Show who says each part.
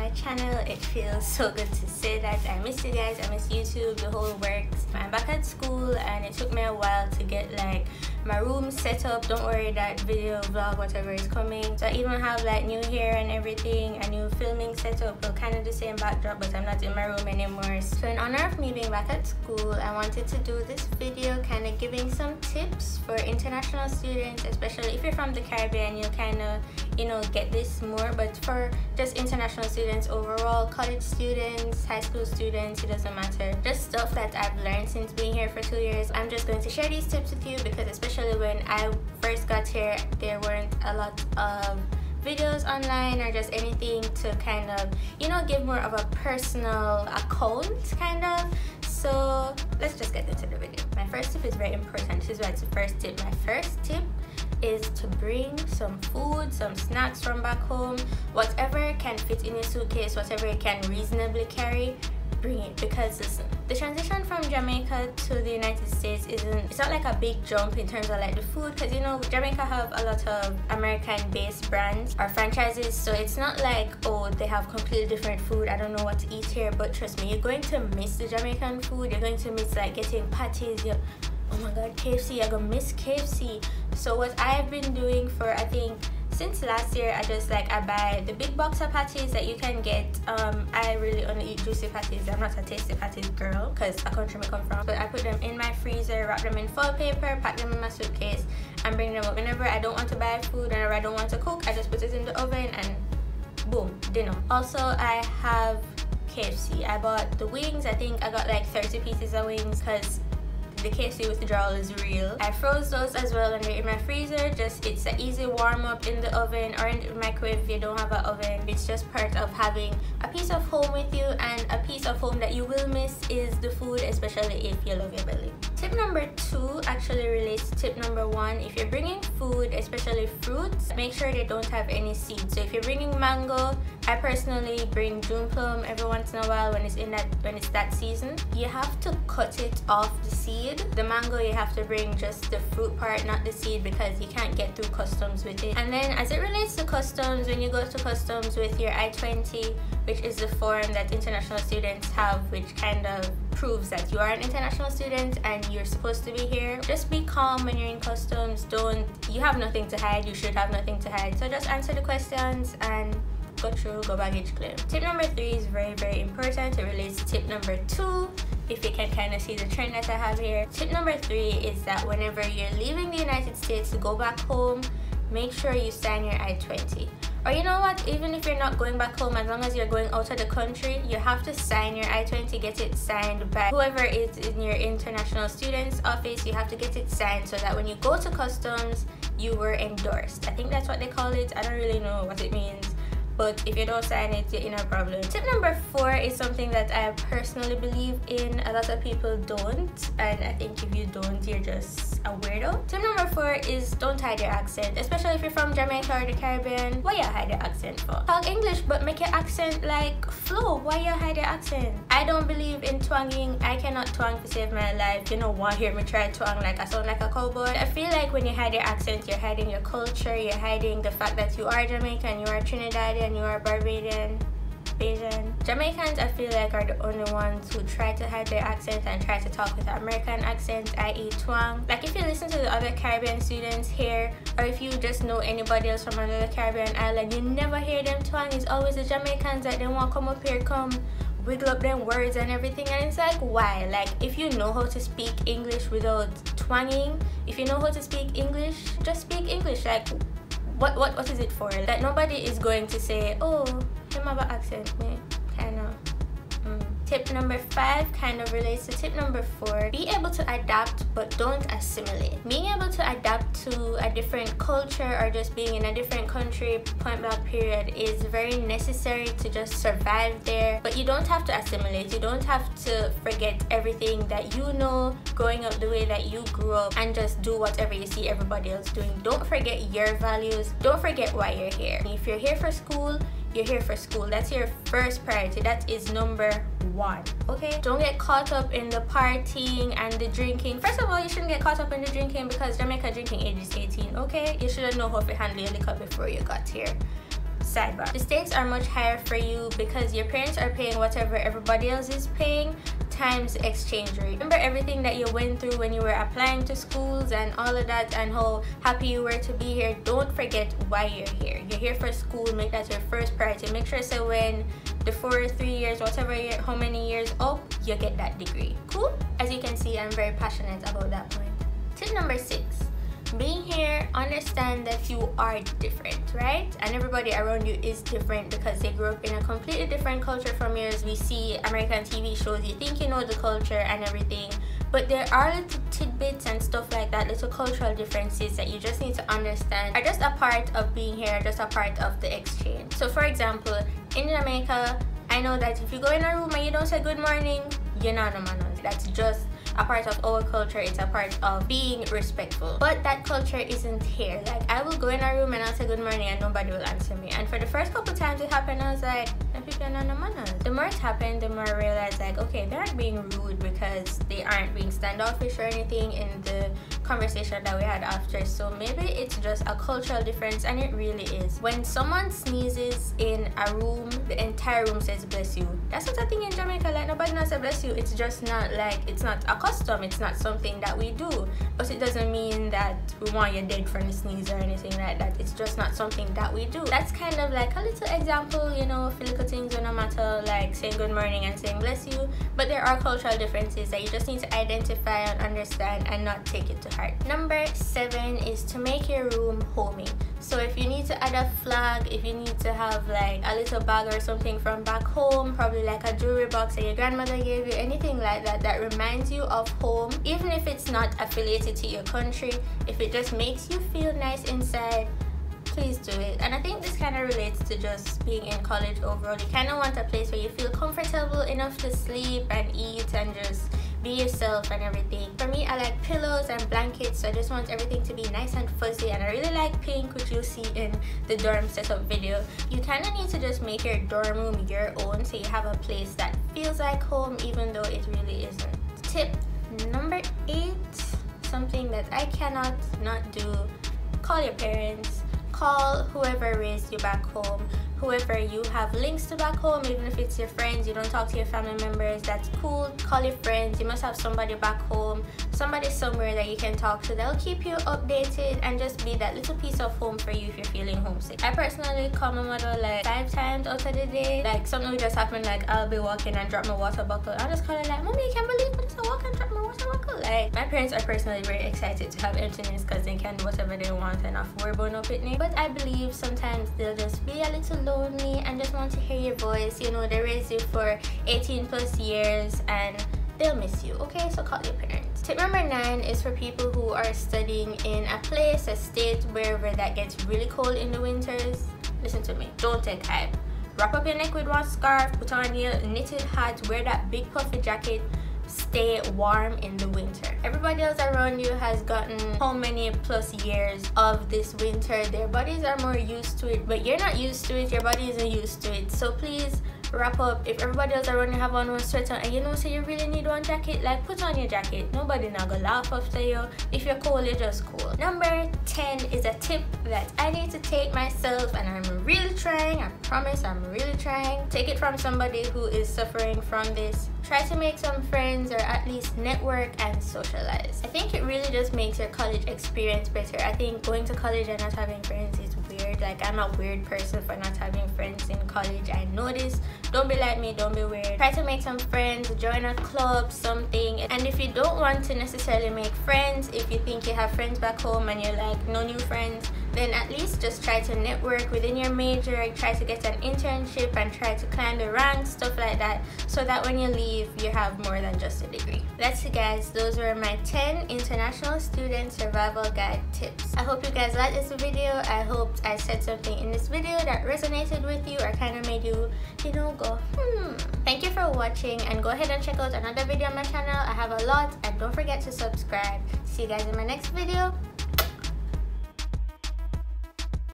Speaker 1: my channel. It feels so good to say that. I miss you guys, I miss YouTube, the whole works. I'm back at school and it took me a while to get like my room set up. Don't worry, that video, vlog, whatever is coming. So I even have like new hair and everything, a new filming setup, well, kind of the same backdrop, but I'm not in my room anymore. So in honor of me being back at school, I wanted to do this video kind of giving some tips for international students, especially if you're from the Caribbean. You'll kind of, you know, get this more, but for just international students overall, college students, high school students, it doesn't matter. Just stuff that I've learned since being here for 2 years. I'm just going to share these tips with you because especially when I first got here, there weren't a lot of videos online or just anything to kind of, you know, give more of a personal account kind of. So let's just get into the video. My first tip is very important. This is why it's the first tip. My first tip is to bring some food, some snacks from back home, whatever can fit in your suitcase, whatever you can reasonably carry, bring it. Because listen, the transition from Jamaica to the United States it's not like a big jump in terms of like the food, because you know Jamaica have a lot of American based brands or franchises, so it's not like, oh, they have completely different food, I don't know what to eat here. But trust me, you're going to miss the Jamaican food. You're going to miss like getting patties. Oh my god, KFC, you're gonna miss KFC. So what I've been doing for, I think since last year, I buy the big box of patties that you can get. I really only eat juicy patties. I'm not a tasty patties girl because a country I come from. But I put them in my freezer, wrap them in foil paper, pack them in my suitcase, and bring them up. Whenever I don't want to buy food, whenever I don't want to cook, I just put it in the oven and boom, dinner. Also, I have KFC. I bought the wings. I think I got like 30 pieces of wings because the KFC withdrawal is real. I froze those as well and they're in my freezer. Just, it's an easy warm up in the oven or in the microwave if you don't have an oven. It's just part of having a piece of home with you, and a piece of home that you will miss is the food, especially if you love your belly. Tip number 2 actually relates to tip number 1. If you're bringing food, especially fruits, make sure they don't have any seeds. So if you're bringing mango, I personally bring June plum every once in a while when it's that season. You have to cut it off the seed. The mango, you have to bring just the fruit part, not the seed, because you can't get through customs with it. And then as it relates to customs, when you go to customs with your I-20, which is the form that international students have, which kind of proves that you are an international student and you're supposed to be here, just be calm when you're in customs. You have nothing to hide. You should have nothing to hide. So just answer the questions and go through, go baggage claim. Tip number 3 is very, very important. It relates to tip number 2. If you can kind of see the trend that I have here. Tip number 3 is that whenever you're leaving the United States to go back home, make sure you sign your I-20. Or you know what, even if you're not going back home, as long as you're going out of the country, you have to sign your I-20, get it signed by whoever is in your international students office. You have to get it signed so that when you go to customs, you were endorsed. I think that's what they call it. I don't really know what it means, but if you don't sign it, you're in a problem. Tip number 4 is something that I personally believe in. A lot of people don't, and I think if you don't, you're just a weirdo. Tip number 4 is don't hide your accent, especially if you're from Jamaica or the Caribbean. Why you hide your accent for? Talk English, but make your accent like flow. Why you hide your accent? I don't believe in twanging. I cannot twang to save my life. You know, want to hear me try twang like I sound like a cowboy. I feel like when you hide your accent, you're hiding your culture, you're hiding the fact that you are Jamaican, you are Trinidadian, you are Barbadian, Asian. Jamaicans, I feel like, are the only ones who try to hide their accent and try to talk with an American accent, i.e. twang. Like if you listen to the other Caribbean students here, or if you just know anybody else from another Caribbean island, you never hear them twang. It's always the Jamaicans that they want to come up here, come wiggle up them words and everything, and it's like, why? Like, if you know how to speak English without twanging, if you know how to speak English, just speak English. Like, what is it for? That nobody is going to say, oh, him have an accent, man. Kind of. Tip number 5 kind of relates to tip number 4. Be able to adapt, but don't assimilate. Being able to adapt to a different culture or just being in a different country, point blank period, is very necessary to just survive there. But you don't have to assimilate. You don't have to forget everything that you know growing up the way that you grew up and just do whatever you see everybody else doing. Don't forget your values. Don't forget why you're here. If you're here for school, you're here for school. That's your first priority. That is number 1. Okay, don't get caught up in the partying and the drinking. First of all, you shouldn't get caught up in the drinking because Jamaica drinking age is 18. Okay, you shouldn't know how to handle your liquor before you got here. Sidebar: the stakes are much higher for you because your parents are paying whatever everybody else is paying times exchange rate. Remember everything that you went through when you were applying to schools and all of that, and how happy you were to be here. Don't forget why you're here. You're here for school. Make that your first priority. Make sure so when the 4 or 3 years, whatever year, how many years up, you get that degree. Cool? As you can see, I'm very passionate about that point. Tip number 6: being here, understand that you are different, right? And everybody around you is different because they grew up in a completely different culture from yours. We see American TV shows, you think you know the culture and everything, but there are little tidbits and stuff like that, little cultural differences that you just need to understand are just a part of being here, just a part of the exchange. So for example, in Jamaica, I know that if you go in a room and you don't say good morning, you're not a man. That's just a part of our culture. It's a part of being respectful, but that culture isn't here. Like, I will go in a room and I'll say good morning and nobody will answer me, and for the first couple times it happened, I was like, people are not no manners. The more it happened, the more I realized, like, okay, they aren't being rude because they aren't being standoffish or anything in the conversation that we had after. So maybe it's just a cultural difference, and it really is. When someone sneezes in a room, the entire room says bless you. That's not a thing in Jamaica. Like, nobody knows say bless you. It's just not like, it's not a custom, it's not something that we do, but it doesn't mean that we want you dead from a sneeze or anything like that. It's just not something that we do. That's kind of like a little example, you know, for little things no matter, like saying good morning and saying bless you. But there are cultural differences that you just need to identify and understand and not take it to heart. Number 7 is to make your room homey. So if you need to add a flag, if you need to have like a little bag or something from back home, probably like a jewelry box that your grandmother gave you, anything like that that reminds you of home, even if it's not affiliated to your country, if it just makes you feel nice inside, please do it. And I think this kind of relates to just being in college overall. You kind of want a place where you feel comfortable enough to sleep and eat and just be yourself and everything. For me, I like pillows and blankets, so I just want everything to be nice and fuzzy, and I really like pink, which you'll see in the dorm setup video. You kind of need to just make your dorm room your own, so you have a place that feels like home even though it really isn't. Tip number 8, something that I cannot not do: call your parents. Call whoever raised you back home, whoever you have links to back home. Even if it's your friends, you don't talk to your family members, that's cool. Call your friends. You must have somebody back home, somebody somewhere that you can talk to. They'll keep you updated and just be that little piece of home for you if you're feeling homesick. I personally call my mother like 5 times out of the day. Like, something will just happen, like I'll be walking and drop my water bottle. I'll just call her like, Mommy, you can't believe I just walk and drop my water bottle. Like, my parents are personally very excited to have emptiness because they can do whatever they want and not worry about no picnic. But I believe sometimes they'll just be a little lonely and just want to hear your voice. You know, they raised you for 18+ years and they'll miss you. Okay, so call your parents. Tip number 9 is for people who are studying in a place, a state, wherever that gets really cold in the winters. Listen to me, don't take hype. Wrap up your neck with one scarf, put on your knitted hat, wear that big puffy jacket. Stay warm in the winter. Everybody else around you has gotten how many plus years of this winter. Their bodies are more used to it, but you're not used to it. Your body isn't used to it. So please wrap up. If everybody else around you have on one sweater and you know, so you really need one jacket, like, put on your jacket. Nobody not gonna laugh after you. If you're cold, you're just cool. Number 10 is a tip that I need to take myself, and I'm really trying. I promise I'm really trying. Take it from somebody who is suffering from this. Try to make some friends, or at least network and socialize. I think it really just makes your college experience better. I think going to college and not having friends is weird. Like, I'm a weird person for not having friends in college. I know this. Don't be like me, don't be weird. Try to make some friends, join a club, something. And if you don't want to necessarily make friends, if you think you have friends back home and you're like, no new friends, then at least just try to network within your major, try to get an internship and try to climb the ranks, stuff like that, so that when you leave, you have more than just a degree. That's it, guys. Those were my 10 international student survival guide tips. I hope you guys liked this video. I hope I said something in this video that resonated with you or kind of made you, you know, go, Thank you for watching, and go ahead and check out another video on my channel. I have a lot, and don't forget to subscribe. See you guys in my next video.